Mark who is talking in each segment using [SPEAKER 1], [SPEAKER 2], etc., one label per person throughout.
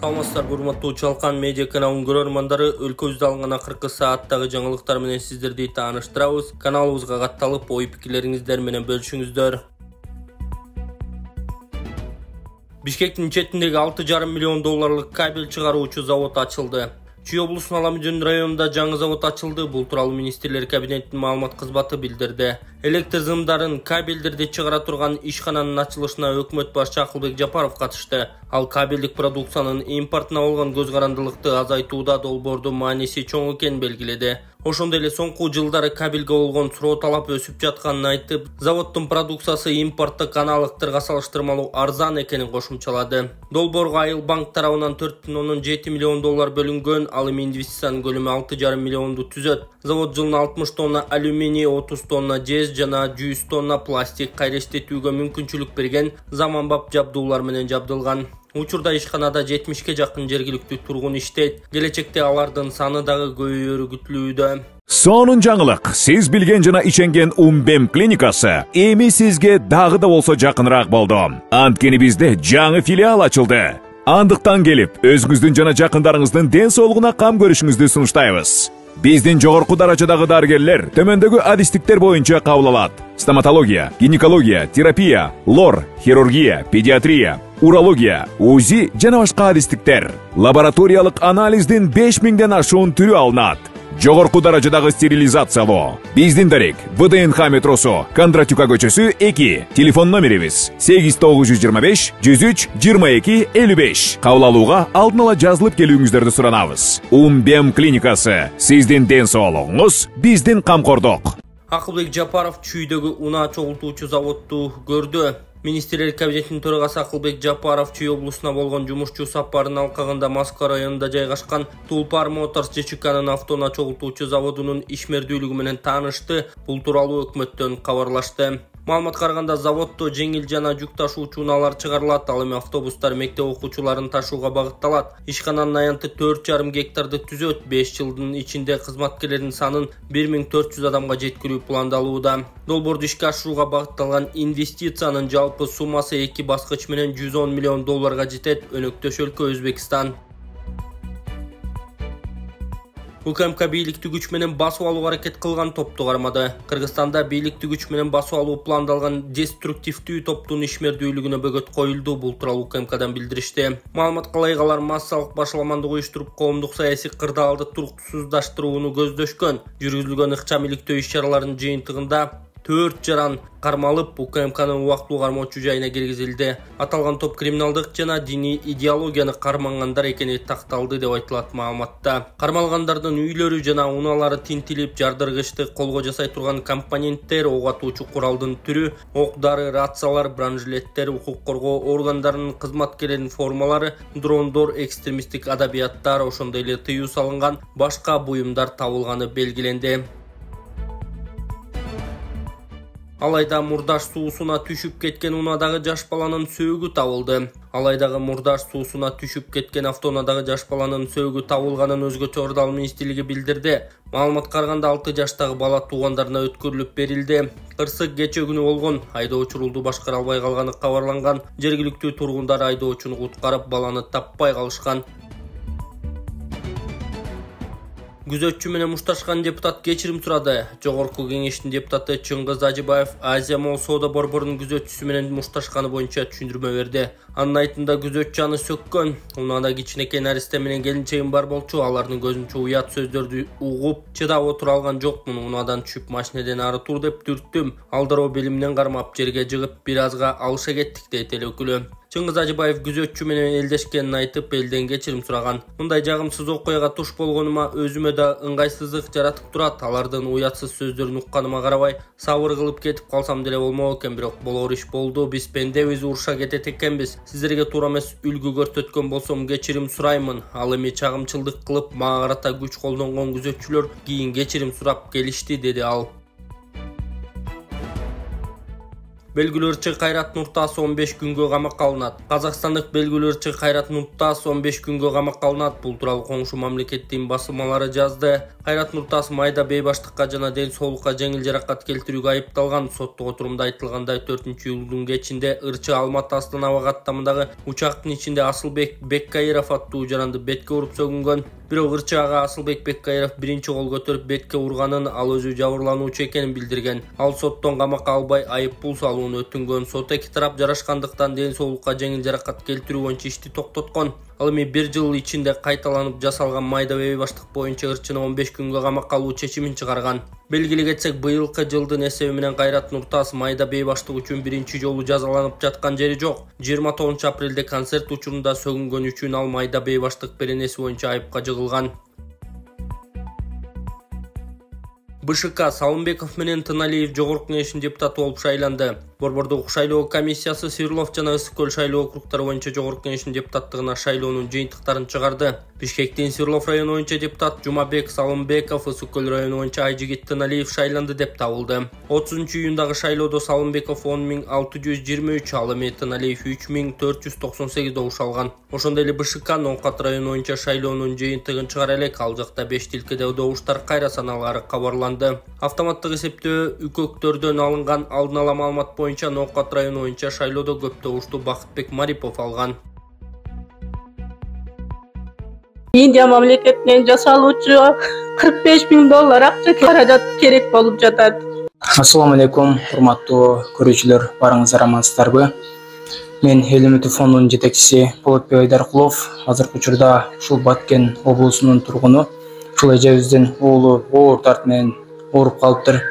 [SPEAKER 1] Саламатсыздар, урматтуу Чалкан медиа каналынын көрөрмандары, өлкөбүздө алынган акыркы сааттагы жаңылыктар менен сиздерди тааныштырабыз. Каналыбызга катталып, ой-пикирлериңиздер менен бөлүшүңүздөр. Бишкектин четиндеги 6,5 миллион долларлык кабель чыгаруучу завод ачылды. Чүй облусунун Аламүдүн районунда жаңы завод ачылды. Бул тууралуу министрлер кабинетинин маалымат кызматы билдирди. Электр зымдарын, кабелдерди чыгара турган ишкананын ачылышына өкмөт башчы Акылбек Жапаров катышты. Ал кабелдик продукциянын импортуна болгон көз карандылыкты азайтууда долбоордун мааниси чоң экенин белгиледи. Ошондой эле соңку жылдары кабелге болгон суроо талап өсүп жатканын айтып, заводдун продукциясы импорттук аналогторго салыштырмалуу арзан экенин кошумчалады. Долбоорго Айыл банк тарабынан 4,7 миллион доллар бөлүнгөн, ал эми инвестициянын көлөмү 6,5 миллионду түзөт. Завод жылына 60 тонна алюминий, 30 тонна жез жана 100 тонна пластик кайрештетүүгө мүмкүнчүлүк берген заманбап жабдуулар менен жабдылган. Учурда ишканада 70ке жакын жергиликтүү тургун иштейт. Келечекте алардын саны дагы көбөйөрү күтүлүүдө.
[SPEAKER 2] Сонун жаңылык. Сиз билген жана иченген Умбем клиникасы эми сизге дагы да болсо жакыныраак болду. Анткени бизде жаңы филиал ачылды. Андыктан келип, өзүңүздүн жана жакындарыңыздын ден соолугуна кам көрүшүңүздү сунуштайбыз. Биздин жогорку даражадагы дарыгерлер төмөндөгү адистиктер боюнча кабыл алат. Стоматология, гинекология, терапия, лор, хирургия, педиатрия, урология, УЗИ жана башка адистиктер. Лабораториялык анализдин 5000ден ашуун түрү алынат. Жогорку даражадагы стерилизациялоо. Биздин дарек ВДНХ метросу, Кондратюка көчөсү 2. Телефон номерибиз 8925 103 22 55. Кабыл алууга алдын ала жазылып келүүңүздөрдү суранабыз. Умбем клиникасы. Сиздин ден соолугуңуз, биздин камкордук.
[SPEAKER 1] Акылбек Жапаров чүйдөгү унаа чогултуучу заводду көрдү. Министрлер кабинетинин төрагасы Акылбек Жапаров Чүй облусуна болгон жумушчу сапарын алкагында Москва районунда жайгашкан Тулпар Моторс ЖЧКнын автоунаа чогултуучу заводунун ишмердүүлүгү менен таанышты. Бул тууралуу өкмөттөн кабарлашты. Маалыматка караганда заводдо жеңил жана жүк ташуучу унаалар чыгарылат, ал эми автобустар мектеп окуучуларын ташууга багытталат. Ишкананын аянты 4,5 гектарды түзөт. 5 жылдын ичинде кызматкерлердин санын 1400 адамга жеткирүү пландалууда. Долбоорду ишке ашырууга багытталган инвестициянын жалпы суммасы 2 баскыч менен 110 миллион долларга жетет. Өнөктөш өлкө Өзбекстан. УКМК бийликтүү күч менен басып алууга аракет кылган топту кармады. Кыргызстанда бийликтүү күч менен басып алуу пландалган деструктивдүү топтун ишмердүүлүгүнө бөгөт коюлду. Бул тууралуу УКМКдан билдиришти. Маалыматка ылайык, алар массалык башаламандык уюштуруп, коомдук саясий кырдаалды туруксуздаштырууну көздөшкөн. Жүргүзүлгөн ыкчам иликтөө иш-чараларынын жыйынтыгында 4 жаран кармалып, УКМКнын убактылуу кармоочу жайына киргизилди. Аталган топ криминалдык жана диний идеологияны кармангандар экени такталды деп айтылат маалыматта. Кармалгандардын үйлөрү жана унаалары тинтилип, жардыргычты колго жасай турган компоненттер, ок атуучу куралдын түрү, ок-дары, рациялар, бронежилеттер, укук коргоо органдарынын кызматкерлеринин формалары, дрондор, экстремисттик адабияттар, ошондой эле тыюу салынган башка буюмдар табылганы белгиленди. Алайда мурдаш суусуна түшүп кеткен унаадагы жаш баланын сөөгү табылды. Алайдагы мурдаш суусуна түшүп кеткен автоунаадагы жаш баланын сөөгү табылганын Өзгөчө Абдан министрлиги билдирди. Маалыматка караганда 6 жаштагы бала туугандарына өткөрүлүп берилди. Кырсык кечээ күнү болгон. Айдоочу рулду башкара албай калганы кабарланган. Жергиликтүү тургундар айдоочуну куткарып, баланы таппай калышкан. Күзөтчү менен мушташкан депутат кечирим сурады. Жогорку кеңештин депутаты Чыңгыз Ажыбаев Азия Мол соода борборунун күзөтчүсү менен мушташканы боюнча түшүндүрмө берди. Анын айтымында күзөтчү аны сөккөн. Унаада кичинекей наристе менен келинчегим бар болчу. Алардын көзүнчө уят сөздөрдү угуп, чыдап отура алган жокмун. Унаадан түшүп машинеден ары тур деп түрттүм. Ал дароо белимден кармап жерге жыгып бир азга алыша кеттик дейт эл өкүлү. Чыңгыз Ажыбаев күзөтчү менен элдешкенин айтып, элден кечирим сураган. Мындай жагымсыз окуяга туш болгонума өзүмө да ыңгайсыздык жаратып турат. Алардын уятсыз сөздөрүн укканыма карабай, сабыр кылып кетип калсам деле болмок экен, бирок болор иш болду. Биз пендебиз, уруша кетет экенбиз. Сиздерге туура эмес үлгү көрсөткөн болсом кечирим сураймын. Ал эми чагымчылдык кылып, мага карата күч колдонгон күзөтчүлөр кийин кечирим сурап келишти, деди ал. Belgілі ырчы Кайрат Нуртас 15 күнгө камакка алынат. Казакстандык белгилүү ырчы Кайрат Нуртас 15 күнгө камакка алынат. Бул тууралуу коңшу мамлекеттин басылмалары жазды. Кайрат Нуртас майда бейбаштыкка жана ден соолукка жеңил жаракат келтирүүгө айыпталган. Соттук отурумда айtылгандай 4-июлдун кечинде ырчы Алматы Астана каттамындагы учактын ичинде Асылбек Беккайыров аттуу жаранды бетке уруп сөгүнгөн. Бирок ырчы ага Асылбек Беккайыров биринчи кол көтөрүп бетке урганын, ал өзү жабырлануучу экенин билдирген. Ал соттон камакка албай айып пул салууну өтүнгөн. Сот эки тарап жарашкандыктан ден соолукка жеңил жаракат келтирүү боюнча ишти токтоткон. Ал эми 1 жыл ичинде кайталанып жасалган майда бейбаштык боюнча ырчыны 15 күнгө камакка алуу чечимин чыгарган. Белгилей кетсек, быйылкы жылдын эсеби менен Кайрат Нуртас майда бейбаштык үчүн биринчи жолу жазаланып жаткан жери жок. 29 апрелде концерт учурунда сөгүнгөн үчүн ал майда бейбаштык беренеси боюнча айыпка жыгылган. БШК Салымбеков менен Тыналиев жогорку кеңештин депутаты болуп шайланды. Борбордук шайлоо комиссиясы Свердлов жана Ысык көл шайлоо округдары боюнча жогорку кеңештин депутаттыгына шайлоонун жыйынтыктарын чыгарды. Бишкектин Свердлов району боюнча депутат Жумабек Салымбеков, Ысык көл району боюнча Айжигит Тыналиев шайланды деп табылды. 30-июндагы шайлоодо Салымбеков 10.623, ал эми Тыналиев 3.498 добуш алган. Ошондой эле БШК Ноокат району боюнча шайлоонун жыйынтыгын чыгара элек, ал жакта 5 тилкеде добуштар кайра саналары кабарланды. Автоматтык эсептөө үкөктөрдөн алынган алдын ала маалымат боюнча Ноокат району боюнча шайлоодо көп добушту Бакытбек Марипов алган.
[SPEAKER 3] Индия мамлекетинен жасалуучу $45.000 акча каражат керек болуп жатат.
[SPEAKER 4] Ассаламу алейкум, урматтуу көрүүчүлөр, барыңыздар амансыздарбы? Мен Эл үмүтү фондунун жетекчиси Болотбек Айдаркулов. Азыркы учурда ушул Баткен облусунун тургуну. Ушул эжебиздин уулу оор дарт менен ооруп калыптыр.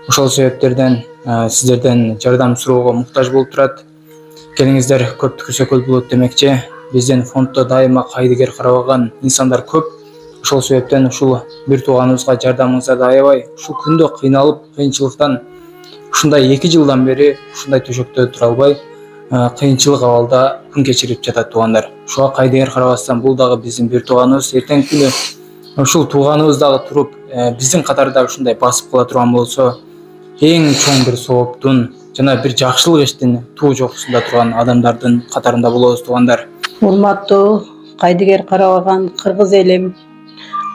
[SPEAKER 4] Ошол себептерден сиздерден жардам суроого муктаж болуп турат. Келиңиздер, көптү көсөкөл болот демекчи. Биздин фонддо дайыма кайдыгер карабаган инсандар көп. Ошол себептен ушул бир тууганыбызга жардамыңыздарды аябай, ушул күндө кыйналып, кыйынчылыктан ушундай 2 жылдан бери ушундай төшөктө тура албай, кыйынчылык абалда күн кечирип жатат туугандар. Ушуга кайдыгер карабастан бул дагы биздин бир тууганыбыз, эртеңки күнү ушул тууганыбыз дагы туруп, биздин катарда ушундай басып кала турган болсо, эң чоң бир сооптун жана бир жакшылык иштин туу жокусунда турган адамдардын катарында болобуз туугандар.
[SPEAKER 3] Урматтуу кайдыгер карабаган кыргыз элим,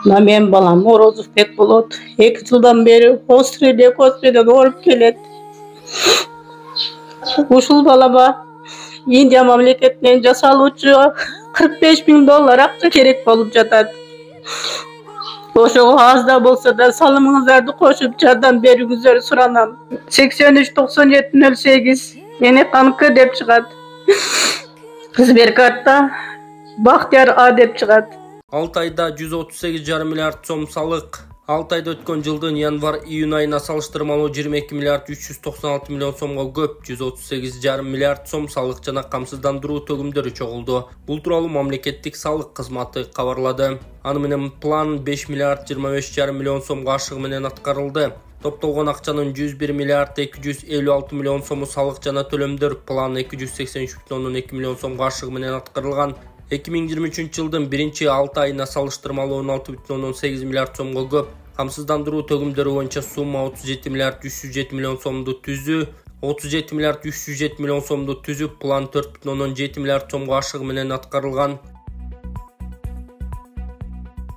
[SPEAKER 3] мына менин балам Орозовбек болот. 2 жылдан бери Остреледен ооруп келет. Ушул балама Индия мамлекетинен жасалуучу $45.000 акча керек болуп жатат. Ошого аз да болсо да салымыңыздарды кошуп жардам берүүңүздөрдү суранам. 839708 эне канкы деп чыгат. Сберкартта Бактияр А деп чыгат.
[SPEAKER 1] 6 айда 138,5 миллиард сом салык. 6 айда өткөн жылдын январ-июнь айына салыштырмалуу 22 миллиард 396 миллион сомго көп 138,5 миллиард сом салык жана камсыздандыруу төгүмдөрү чогулду. Бул тууралуу мамлекеттик салык кызматы кабарлады. Аны менен план 5 миллиард 25,5 миллион сомго ашыгы менен аткарылды. Топтолгон акчанын 101 миллиард 256 миллион сому салык жана төлөмдөр, план 283,2 миллион сомго ашыгы менен аткарылган. 2023 жылдын 1-6 айына салыштырмалуу 16,8 миллиард сомго көп. Камсыздандыруу төгүмдөрү боюнча сумма 37 миллиард 307 миллион сомду түзүү, 37 миллиард 307 миллион сомду түзүп, план 4,7 миллиард сомго ашыгы менен аткарылган.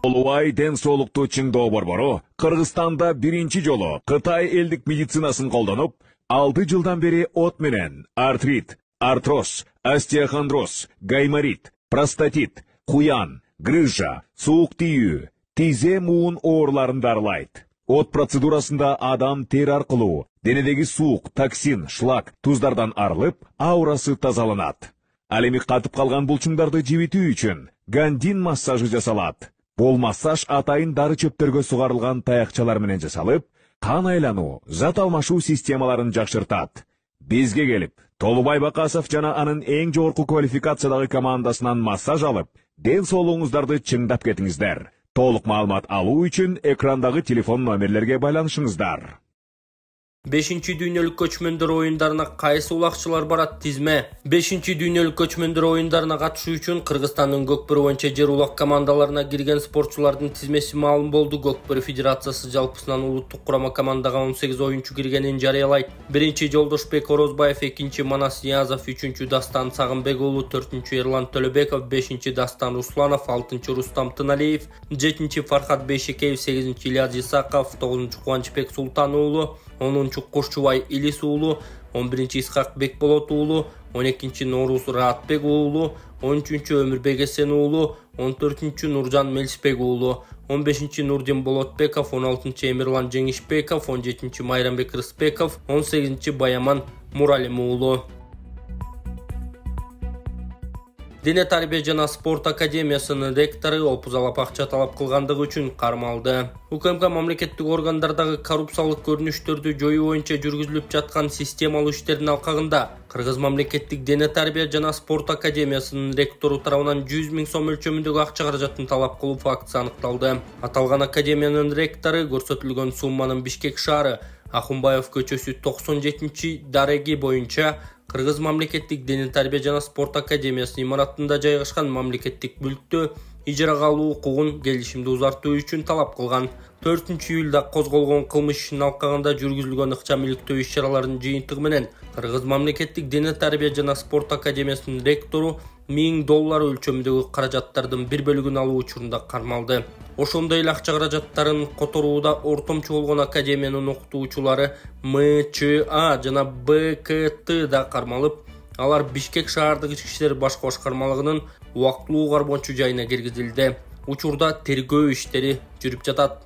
[SPEAKER 2] Улуай ден соолукту чыңдоо борбору Кыргызстанда биринчи жолу Кытай элдик медицинасын колдонуп, 6 жылдан бери от менен артрит, артроз, остеохондроз, гайморит, простатит, куян, грыжа, суук тийүү, тизе муун ооруларын дарылайт. От процедурасында адам тер аркылуу денедеги суук, токсин, шлак, туздардан арылып, аурасы тазаланат. Ал эми катып калган булчуңдарды жибитүү үчүн гандин массажы жасалат. Бул массаж атайын дары чөптөргө сугарылган таякчалар менен жасалып, кан айлануу, зат алмашуу системаларын жакшыртат. Бизге келип, Толубай Бакасов жана анын эң жогорку квалификациядагы командасынан массаж алып, ден соолугуңуздарды чыңдап кетиңиздер. Толук маалымат алуу үчүн экрандагы телефон номерлерге байланышыңыздар.
[SPEAKER 1] 5-дүйнөлүк көчмөндөр оюндарына кайсы улакчылар барат тизме. 5-дүйнөлүк көчмөндөр оюндарына катышуу үчүн Кыргызстандын Көкбөрү боюнча жер улак командаларына кирген спортчулардын тизмеси маалым болду. Көкбөрү федерациясы жалпысынан улуттук курама командага 18 оюнчу киргенин жарыялайт. 1-чи Жолдошбек Орозбаев, 2-чи Манас Ниязов, 3-чү Дастан Сагынбек уулу, 4-чү Эрлан Төлөбеков, 5-чи Дастан Русланов, 6-чы Рустам Тыналиев, 7-чи Фархат Бейшекеев, 8-чи Ильяс Исаков, 9-чу Кубанычбек Султан уулу, 10-чу Кошчубай Илис уулу, 11-чи Исхак Бекболот уулу, 12-чи Норуз Раатбек уулу, 13-чү Өмүрбек Эсен уулу, 14-чү Нуржан Мелисбек уулу, 15-чи Нурдин Болотбеков, 16-чы Эмирлан Жеңишбеков, 17-чи Майрамбек Рыспеков, 18-чи Баяман Муралим уулу. Дене тарбия жана спорт академиясынын ректору опузалап акча талап кылгандыгы үчүн кармалды. УКМК мамлекеттик органдардагы коррупциялык көрүнүштөрдү жоюу боюнча жүргүзүлүп жаткан системалуу иштердин алкагында Кыргыз мамлекеттик дене тарбия жана спорт академиясынын ректору тарабынан 100 000 сом өлчөмүндөгү акча каражатын талап кылуу фактысы аныкталды. Аталган академиянын ректору көрсөтүлгөн сумманын Бишкек шаары Ахунбаев көчөсү 97-чи дареги боюнча Кыргыз мамлекеттик дене тарбия жана спорт академиясынын имаратында жайгашкан мамлекеттик мүлктү ижарага алуу укугун келишимди узартуу үчүн талап кылган. 4-июлда козголгон кылмыш ишинин алкагында жүргүзүлгөн ыкчам иликтөө иш-чараларынын жыйынтыгы менен Кыргыз мамлекеттик дене тарбия жана спорт академиясынын ректору $1000 өлчөмүндөгү каражаттардын бир бөлүгүн алуу учурунда кармалды. Ошондой эле акча каражаттарын которууда ортомчу болгон академиянын окутуучулары МЧА жана БКТ да кармалып, алар Бишкек шаардык ички иштер башкы башкармалыгынын убактылуу кармоочу жайына киргизилди. Учурда тергөө иштери жүрүп жатат.